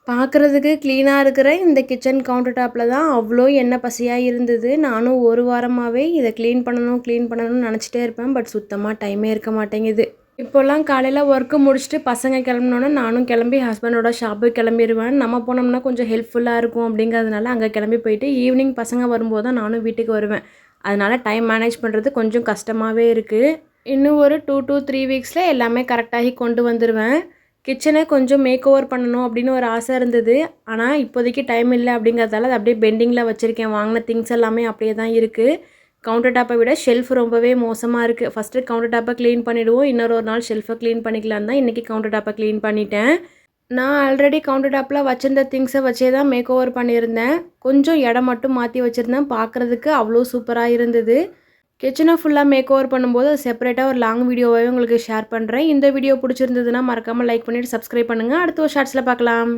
பார்க்குறதுக்கு க்ளீனாக இருக்கிற இந்த கிச்சன் கவுண்டர் டாப்பில் தான் அவ்வளோ எண்ணெய் பசையாக இருந்தது. நானும் ஒரு வாரமாகவே இதை க்ளீன் பண்ணணும்னு நினச்சிட்டே இருப்பேன். பட் சுத்தமாக டைமே இருக்க மாட்டேங்குது. இப்போல்லாம் காலையில் ஒர்க்கு முடிச்சுட்டு பசங்க கிளம்புனோன்னே நானும் கிளம்பி ஹஸ்பண்டோட ஷாப்புக்கு கிளம்பிருவேன். நம்ம போனோம்னா கொஞ்சம் ஹெல்ப்ஃபுல்லாக இருக்கும் அப்படிங்கிறதுனால அங்கே கிளம்பி போயிட்டு ஈவினிங் பசங்க வரும்போது தான் நானும் வீட்டுக்கு வருவேன். அதனால் டைம் மேனேஜ் பண்ணுறது கொஞ்சம் கஷ்டமாகவே இருக்குது. இன்னும் ஒரு 2 to 3 வீக்ஸில் எல்லாமே கரெக்டாகி கொண்டு வந்துடுவேன். கிச்சனை கொஞ்சம் மேக் ஓவர் பண்ணணும் அப்படின்னு ஒரு ஆசை இருந்தது. ஆனால் இப்போதைக்கு டைம் இல்லை அப்படிங்கிறதால அதை அப்படியே பெண்டிங்கில் வச்சுருக்கேன். வாங்கின திங்ஸ் எல்லாமே அப்படியே தான் இருக்குது. கவுண்டர் டாப்பை விட ஷெல்ஃப் ரொம்பவே மோசமாக இருக்குது. ஃபஸ்ட்டு கவுண்டர் டாப்பை க்ளீன் பண்ணிவிடுவோம், இன்னொரு நாள் ஷெல்ஃபை க்ளீன் பண்ணிக்கலான்னு தான் இன்றைக்கி கவுண்டர் டாப்பை க்ளீன் பண்ணிட்டேன். நான் ஆல்ரெடி கவுண்டர் டாப்பில் வச்சுருந்த திங்ஸை வச்சே தான் மேக் ஓவர் பண்ணியிருந்தேன். கொஞ்சம் இடம் மட்டும் மாற்றி வச்சுருந்தேன். பார்க்குறதுக்கு அவ்வளோ சூப்பராக இருந்தது. கிச்சனை ஃபுல்லாக மேக் ஓவர் பண்ணும்போது அது செப்பரேட்டாக ஒரு லாங் வீடியோவாகவே உங்களுக்கு ஷேர் பண்ணுறேன். இந்த வீடியோ பிடிச்சிருந்ததுன்னா மறக்காமல் லைக் பண்ணிவிட்டு சப்ஸ்கிரைப் பண்ணுங்கள். அடுத்த ஒரு ஷார்ட்ஸில் பார்க்கலாம்.